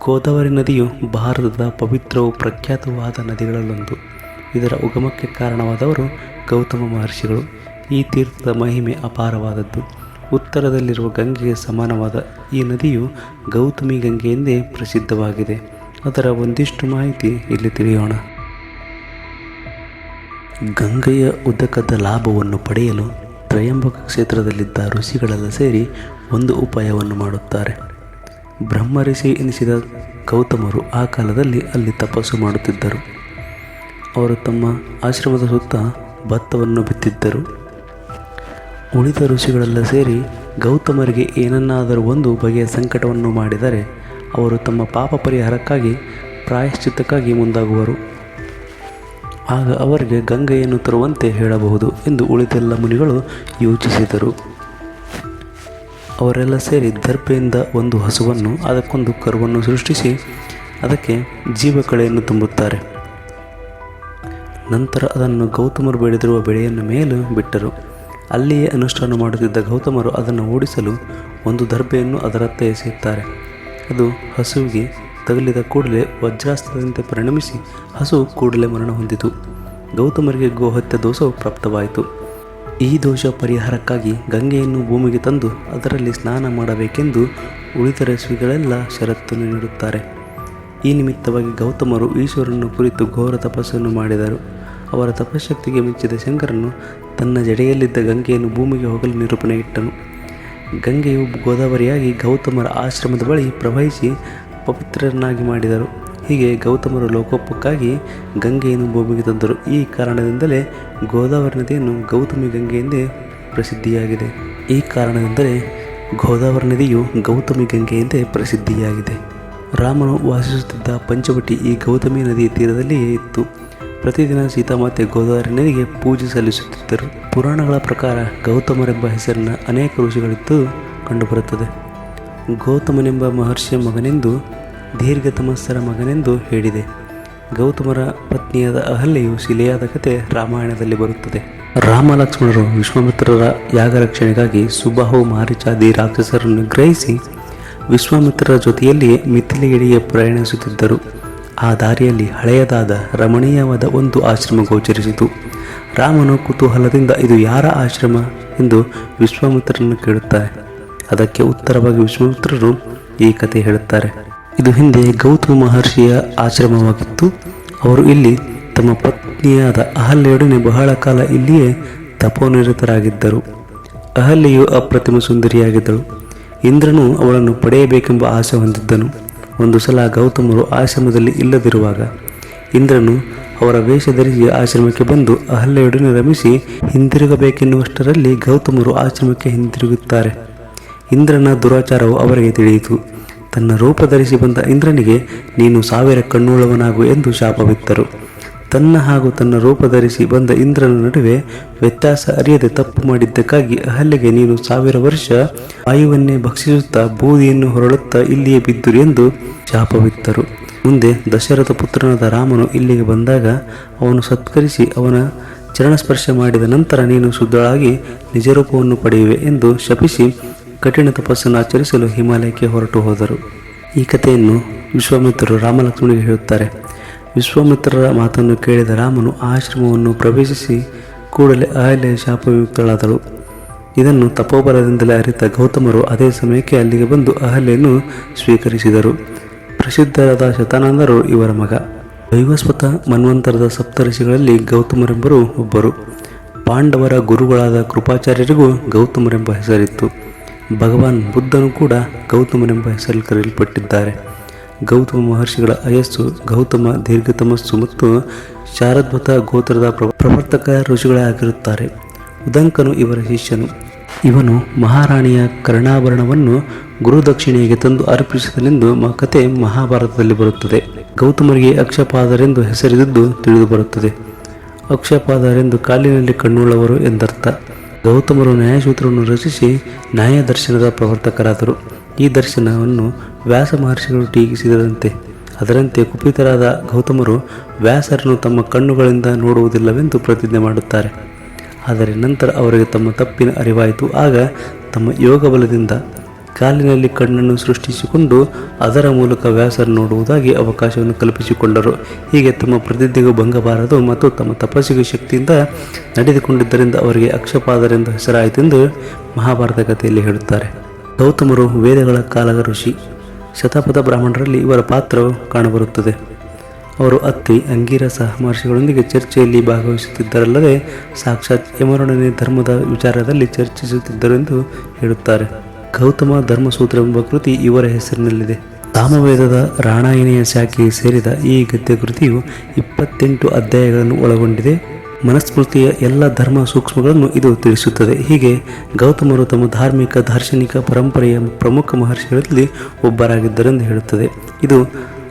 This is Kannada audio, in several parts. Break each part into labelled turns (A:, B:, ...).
A: ಗೋದಾವರಿ ನದಿಯು ಭಾರತದ ಪವಿತ್ರವೂ ಪ್ರಖ್ಯಾತವಾದ ನದಿಗಳಲ್ಲೊಂದು. ಇದರ ಉಗಮಕ್ಕೆ ಕಾರಣವಾದವರು ಗೌತಮ ಮಹರ್ಷಿಗಳು. ಈ ತೀರ್ಥದ ಮಹಿಮೆ ಅಪಾರವಾದದ್ದು. ಉತ್ತರದಲ್ಲಿರುವ ಗಂಗೆಗೆ ಸಮಾನವಾದ ಈ ನದಿಯು ಗೌತಮಿ ಗಂಗೆ ಎಂದೇ ಪ್ರಸಿದ್ಧವಾಗಿದೆ. ಅದರ ಒಂದಿಷ್ಟು ಮಾಹಿತಿ ಇಲ್ಲಿ ತಿಳಿಯೋಣ. ಗಂಗೆಯ ಉದಕದ ಲಾಭವನ್ನು ಪಡೆಯಲು ತ್ರಯಂಬಕ ಕ್ಷೇತ್ರದಲ್ಲಿದ್ದ ಋಷಿಗಳೆಲ್ಲ ಸೇರಿ ಒಂದು ಉಪಾಯವನ್ನು ಮಾಡುತ್ತಾರೆ. ಬ್ರಹ್ಮಋಷಿ ಎನಿಸಿದ ಗೌತಮರು ಆ ಕಾಲದಲ್ಲಿ ಅಲ್ಲಿ ತಪಸ್ಸು ಮಾಡುತ್ತಿದ್ದರು. ಅವರು ತಮ್ಮ ಆಶ್ರಮದ ಸುತ್ತ ಭತ್ತವನ್ನು ಬಿತ್ತಿದ್ದರು. ಉಳಿದ ಋಷಿಗಳೆಲ್ಲ ಸೇರಿ ಗೌತಮರಿಗೆ ಏನನ್ನಾದರೂ ಒಂದು ಬಗೆಯ ಸಂಕಟವನ್ನು ಮಾಡಿದರೆ ಅವರು ತಮ್ಮ ಪಾಪ ಪರಿಹಾರಕ್ಕಾಗಿ ಪ್ರಾಯಶ್ಚಿತ್ತಕ್ಕಾಗಿ ಮುಂದಾಗುವರು. ಆಗ ಅವರಿಗೆ ಗಂಗೆಯನ್ನು ತರುವಂತೆ ಹೇಳಬಹುದು ಎಂದು ಉಳಿದೆಲ್ಲ ಮುನಿಗಳು ಯೋಚಿಸಿದರು. ಅವರೆಲ್ಲ ಸೇರಿ ದರ್ಭೆಯಿಂದ ಒಂದು ಹಸುವನ್ನು, ಅದಕ್ಕೊಂದು ಕರುವನ್ನು ಸೃಷ್ಟಿಸಿ ಅದಕ್ಕೆ ಜೀವಕಳೆಯನ್ನು ತುಂಬುತ್ತಾರೆ. ನಂತರ ಅದನ್ನು ಗೌತಮರು ಬೆಳೆದಿರುವ ಬೆಳೆಯನ್ನು ಮೇಲೆ ಬಿಟ್ಟರು. ಅಲ್ಲಿಯೇ ಅನುಷ್ಠಾನ ಮಾಡುತ್ತಿದ್ದ ಗೌತಮರು ಅದನ್ನು ಓಡಿಸಲು ಒಂದು ದರ್ಭೆಯನ್ನು ಅದರತ್ತ ಎಸೆಯುತ್ತಾರೆ. ಅದು ಹಸುವಿಗೆ ತಗುಲಿದ ಕೂಡಲೇ ವಜ್ರಾಸ್ತ್ರದಂತೆ ಪರಿಣಮಿಸಿ ಹಸು ಕೂಡಲೇ ಮರಣ ಹೊಂದಿತು. ಗೌತಮರಿಗೆ ಗೋಹತ್ಯೆ ದೋಷವು ಪ್ರಾಪ್ತವಾಯಿತು. ಈ ದೋಷ ಪರಿಹಾರಕ್ಕಾಗಿ ಗಂಗೆಯನ್ನು ಭೂಮಿಗೆ ತಂದು ಅದರಲ್ಲಿ ಸ್ನಾನ ಮಾಡಬೇಕೆಂದು ಉಳಿದ ಋಷಿಗಳೆಲ್ಲ ಷರತ್ತನ್ನು ನೀಡುತ್ತಾರೆ. ಈ ನಿಮಿತ್ತವಾಗಿ ಗೌತಮರು ಈಶ್ವರನ್ನು ಕುರಿತು ಘೋರ ತಪಸ್ಸನ್ನು ಮಾಡಿದರು. ಅವರ ತಪಶಕ್ತಿಗೆ ಮೆಚ್ಚಿದ ಶಂಕರನು ತನ್ನ ಜಡೆಯಲ್ಲಿದ್ದ ಗಂಗೆಯನ್ನು ಭೂಮಿಗೆ ಹೋಗಲು ನಿರೂಪಣೆ ಇಟ್ಟನು. ಗಂಗೆಯು ಗೋದಾವರಿಯಾಗಿ ಗೌತಮರ ಆಶ್ರಮದ ಬಳಿ ಪ್ರವಹಿಸಿ ಪವಿತ್ರರನ್ನಾಗಿ ಮಾಡಿದರು. ಹೀಗೆ ಗೌತಮರು ಲೋಕೋಪಕ್ಕಾಗಿ ಗಂಗೆಯನ್ನು ಭೂಮಿಗೆ ತಂದರು. ಈ ಕಾರಣದಿಂದಲೇ ಗೋದಾವರಿ ನದಿಯನ್ನು ಗೌತಮಿ ಗಂಗೆ ಎಂದೇ ಪ್ರಸಿದ್ಧಿಯಾಗಿದೆ. ರಾಮನು ವಾಸಿಸುತ್ತಿದ್ದ ಪಂಚವಟಿ ಈ ಗೌತಮಿ ನದಿಯ ತೀರದಲ್ಲಿಯೇ ಇತ್ತು. ಪ್ರತಿದಿನ ಸೀತಾಮಾತೆ ಗೋದಾವರಿ ನದಿಗೆ ಪೂಜೆ ಸಲ್ಲಿಸುತ್ತಿದ್ದರು. ಪುರಾಣಗಳ ಪ್ರಕಾರ ಗೌತಮರೆಂಬ ಹೆಸರಿನ ಅನೇಕ ಋಷಿಗಳಿದ್ದು ಕಂಡುಬರುತ್ತದೆ. ಗೌತಮನೆಂಬ ಮಹರ್ಷಿಯ ಮಗನೆಂದು, ದೀರ್ಘತಮಸ್ಸರ ಮಗನೆಂದು ಹೇಳಿದೆ. ಗೌತಮರ ಪತ್ನಿಯಾದ ಅಹಲ್ಯೆಯು ಶಿಲೆಯಾದ ಕಥೆ ರಾಮಾಯಣದಲ್ಲಿ ಬರುತ್ತದೆ. ರಾಮ ಲಕ್ಷ್ಮಣರು ವಿಶ್ವಾಮಿತ್ರರ ಯಾಗರಕ್ಷಣೆಗಾಗಿ ಸುಬಾಹು ಮಾರೀಚಾದಿ ರಾಕ್ಷಸರನ್ನು ನಿಗ್ರಹಿಸಿ ವಿಶ್ವಾಮಿತ್ರರ ಜೊತೆಯಲ್ಲಿಯೇ ಮಿಥಿಲೆಯೆಡೆಗೆ ಪ್ರಯಾಣಿಸುತ್ತಿದ್ದರು. ಆ ದಾರಿಯಲ್ಲಿ ಹಳೆಯದಾದ ರಮಣೀಯವಾದ ಒಂದು ಆಶ್ರಮ ಗೋಚರಿಸಿತು. ರಾಮನು ಕುತೂಹಲದಿಂದ ಇದು ಯಾರ ಆಶ್ರಮ ಎಂದು ವಿಶ್ವಾಮಿತ್ರರನ್ನು ಕೇಳುತ್ತಾರೆ. ಅದಕ್ಕೆ ಉತ್ತರವಾಗಿ ವಿಶ್ವಾಮಿತ್ರರು ಈ ಕಥೆ ಹೇಳುತ್ತಾರೆ. ಇದು ಹಿಂದೆ ಗೌತಮ ಮಹರ್ಷಿಯ ಆಶ್ರಮವಾಗಿತ್ತು. ಅವರು ಇಲ್ಲಿ ತಮ್ಮ ಪತ್ನಿಯಾದ ಅಹಲ್ಯೆಯೊಡನೆ ಬಹಳ ಕಾಲ ಇಲ್ಲಿಯೇ ತಪೋನಿರತರಾಗಿದ್ದರು. ಅಹಲ್ಯೆಯು ಅಪ್ರತಿಮ ಸುಂದರಿಯಾಗಿದ್ದಳು. ಇಂದ್ರನು ಅವಳನ್ನು ಪಡೆಯಬೇಕೆಂಬ ಆಸೆ ಹೊಂದಿದ್ದನು. ಒಂದು ಸಲ ಗೌತಮರು ಆಶ್ರಮದಲ್ಲಿ ಇಲ್ಲದಿರುವಾಗ ಇಂದ್ರನು ಅವರ ವೇಷ ಧರಿಸಿ ಆಶ್ರಮಕ್ಕೆ ಬಂದು ಅಹಲ್ಯೆಯೊಡನೆ ರಮಿಸಿ ಹಿಂದಿರುಗಬೇಕೆನ್ನುವಷ್ಟರಲ್ಲಿ ಗೌತಮರು ಆಶ್ರಮಕ್ಕೆ ಹಿಂದಿರುಗುತ್ತಾರೆ. ಇಂದ್ರನ ದುರಾಚಾರವು ಅವರಿಗೆ ತಿಳಿಯಿತು. ತನ್ನ ರೂಪ ಧರಿಸಿ ಬಂದ ಇಂದ್ರನಿಗೆ ನೀನು 1000 ಕಣ್ಣುಳ್ಳವನಾಗು ಎಂದು ಶಾಪವಿತ್ತರು. ತನ್ನ ಹಾಗೂ ತನ್ನ ರೂಪ ಧರಿಸಿ ಬಂದ ಇಂದ್ರನ ನಡುವೆ ವ್ಯತ್ಯಾಸ ಅರಿಯದೆ ತಪ್ಪು ಮಾಡಿದ್ದಕ್ಕಾಗಿ ಅಹಲ್ಯೆಗೆ ನೀನು 1000 ವರ್ಷ ವಾಯುವನ್ನೇ ಭಕ್ಷಿಸುತ್ತಾ ಬೂದಿಯನ್ನು ಹೊರಳುತ್ತಾ ಇಲ್ಲಿಯೇ ಬಿದ್ದುರು ಎಂದು ಶಾಪವಿತ್ತರು. ಮುಂದೆ ದಶರಥ ಪುತ್ರನಾದ ರಾಮನು ಇಲ್ಲಿಗೆ ಬಂದಾಗ ಅವನು ಸತ್ಕರಿಸಿ ಅವನ ಚರಣಸ್ಪರ್ಶ ಮಾಡಿದ ನಂತರ ನೀನು ಶುದ್ಧಳಾಗಿ ನಿಜರೂಪವನ್ನು ಪಡೆಯುವೆ ಎಂದು ಶಪಿಸಿ ಕಠಿಣ ತಪಸ್ಸನ್ನು ಆಚರಿಸಲು ಹಿಮಾಲಯಕ್ಕೆ ಹೊರಟು ಹೋದರು. ಈ ಕಥೆಯನ್ನು ವಿಶ್ವಾಮಿತ್ರರು ರಾಮಲಕ್ಷ್ಮಣನಿಗೆ ಹೇಳುತ್ತಾರೆ. ವಿಶ್ವಾಮಿತ್ರರ ಮಾತನ್ನು ಕೇಳಿದ ರಾಮನು ಆಶ್ರಮವನ್ನು ಪ್ರವೇಶಿಸಿ ಕೂಡಲೇ ಅಹಲ್ಯೆಯ ಶಾಪಯುಕ್ತಳಾದಳು. ಇದನ್ನು ತಪೋಬಲದಿಂದಲೇ ಅರಿತ ಗೌತಮರು ಅದೇ ಸಮಯಕ್ಕೆ ಅಲ್ಲಿಗೆ ಬಂದು ಅಹಲ್ಯೆಯನ್ನು ಸ್ವೀಕರಿಸಿದರು. ಪ್ರಸಿದ್ಧರಾದ ಶತಾನಂದರು ಇವರ ಮಗ. ವೈವಸ್ವತ ಮನ್ವಂತರದ ಸಪ್ತಋಷಿಗಳಲ್ಲಿ ಗೌತಮರೆಂಬರು ಒಬ್ಬರು. ಪಾಂಡವರ ಗುರುಗಳಾದ ಕೃಪಾಚಾರ್ಯರಿಗೂ ಗೌತಮರೆಂಬ ಹೆಸರಿತ್ತು. ಭಗವಾನ್ ಬುದ್ಧನು ಕೂಡ ಗೌತಮನೆಂಬ ಹೆಸರಲ್ಲಿ ಕರೆಯಲ್ಪಟ್ಟಿದ್ದಾರೆ. ಗೌತಮ ಮಹರ್ಷಿಗಳ ಅಯಸ್ಸು ಗೌತಮ, ದೀರ್ಘತಮಸ್ಸು ಮತ್ತು ಶಾರದ್ವತ ಗೋತ್ರದ ಪ್ರವರ್ತಕ ಋಷಿಗಳೇ ಆಗಿರುತ್ತಾರೆ. ಉದಂಕನು ಇವರ ಶಿಷ್ಯನು. ಇವನು ಮಹಾರಾಣಿಯ ಕರ್ಣಾಭರಣವನ್ನು ಗುರುದಕ್ಷಿಣೆಗೆ ತಂದು ಅರ್ಪಿಸಿದನೆಂದು ಕಥೆ ಮಹಾಭಾರತದಲ್ಲಿ ಬರುತ್ತದೆ. ಗೌತಮರಿಗೆ ಅಕ್ಷಪಾದರೆಂದು ಹೆಸರಿದ್ದು ತಿಳಿದು ಬರುತ್ತದೆ. ಅಕ್ಷಪಾದರೆಂದು ಕಾಲಿನಲ್ಲಿ ಕಣ್ಣುಳ್ಳವರು ಎಂದರ್ಥ. ಗೌತಮರು ನ್ಯಾಯಸೂತ್ರವನ್ನು ರಚಿಸಿ ನ್ಯಾಯ ದರ್ಶನದ ಪ್ರವರ್ತಕರಾದರು. ಈ ದರ್ಶನವನ್ನು ವ್ಯಾಸ ಮಹರ್ಷಿಗಳು ಟೀಕಿಸಿದಂತೆ ಅದರಂತೆ ಕುಪಿತರಾದ ಗೌತಮರು ವ್ಯಾಸರನ್ನು ತಮ್ಮ ಕಣ್ಣುಗಳಿಂದ ನೋಡುವುದಿಲ್ಲವೆಂದು ಪ್ರತಿಜ್ಞೆ ಮಾಡುತ್ತಾರೆ. ಆದರೆ ನಂತರ ಅವರಿಗೆ ತಮ್ಮ ತಪ್ಪಿನ ಅರಿವಾಯಿತು. ಆಗ ತಮ್ಮ ಯೋಗ ಬಲದಿಂದ ಕಾಲಿನಲ್ಲಿ ಕಣ್ಣನ್ನು ಸೃಷ್ಟಿಸಿಕೊಂಡು ಅದರ ಮೂಲಕ ವ್ಯಾಸರು ನೋಡುವುದಾಗಿ ಅವಕಾಶವನ್ನು ಕಲ್ಪಿಸಿಕೊಂಡರು. ಹೀಗೆ ತಮ್ಮ ಪ್ರತಿಜ್ಞೆಗೂ ಭಂಗಬಾರದು ಮತ್ತು ತಮ್ಮ ತಪಸ್ಸಿಗೆ ಶಕ್ತಿಯಿಂದ ನಡೆದುಕೊಂಡಿದ್ದರಿಂದ ಅವರಿಗೆ ಅಕ್ಷಪಾದರೆಂದು ಹೆಸರಾಯಿತೆಂದು ಮಹಾಭಾರತ ಕಥೆಯಲ್ಲಿ ಹೇಳುತ್ತಾರೆ. ಗೌತಮರು ವೇದಗಳ ಕಾಲದ ಋಷಿ. ಶತಪಥ ಬ್ರಾಹ್ಮಣರಲ್ಲಿ ಇವರ ಪಾತ್ರವು ಕಾಣಬರುತ್ತದೆ. ಅವರು ಅತ್ರಿ, ಅಂಗೀರಸ ಮಹರ್ಷಿಗಳೊಂದಿಗೆ ಚರ್ಚೆಯಲ್ಲಿ ಭಾಗವಹಿಸುತ್ತಿದ್ದರಲ್ಲದೆ ಸಾಕ್ಷಾತ್ ಯಮರೊಡನೆ ಧರ್ಮದ ವಿಚಾರದಲ್ಲಿ ಚರ್ಚಿಸುತ್ತಿದ್ದರು ಎಂದು ಹೇಳುತ್ತಾರೆ. ಗೌತಮ ಧರ್ಮಸೂತ್ರ ಎಂಬ ಕೃತಿ ಇವರ ಹೆಸರಿನಲ್ಲಿದೆ. ಸಾಮವೇದದ ರಾಮಾಯಣೀಯ ಶಾಖೆಗೆ ಸೇರಿದ ಈ ಗದ್ಯ ಕೃತಿಯು 28 ಅಧ್ಯಾಯಗಳನ್ನು ಒಳಗೊಂಡಿದೆ. ಮನುಸ್ಮೃತಿಯ ಎಲ್ಲ ಧರ್ಮ ಸೂಕ್ಷ್ಮಗಳನ್ನು ಇದು ತಿಳಿಸುತ್ತದೆ. ಹೀಗೆ ಗೌತಮರು ತಮ್ಮ ಧಾರ್ಮಿಕ ದಾರ್ಶನಿಕ ಪರಂಪರೆಯ ಪ್ರಮುಖ ಮಹರ್ಷಿಗಳಲ್ಲಿ ಒಬ್ಬರಾಗಿದ್ದರೆಂದು ಹೇಳುತ್ತದೆ. ಇದು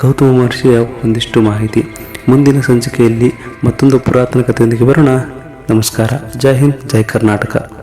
A: ಗೌತಮ ಮಹರ್ಷಿಯ ಒಂದಿಷ್ಟು ಮಾಹಿತಿ. ಮುಂದಿನ ಸಂಚಿಕೆಯಲ್ಲಿ ಮತ್ತೊಂದು ಪುರಾತನ ಕಥೆಯೊಂದಿಗೆ ಬರೋಣ. ನಮಸ್ಕಾರ. ಜೈ ಹಿಂದ್, ಜೈ ಕರ್ನಾಟಕ.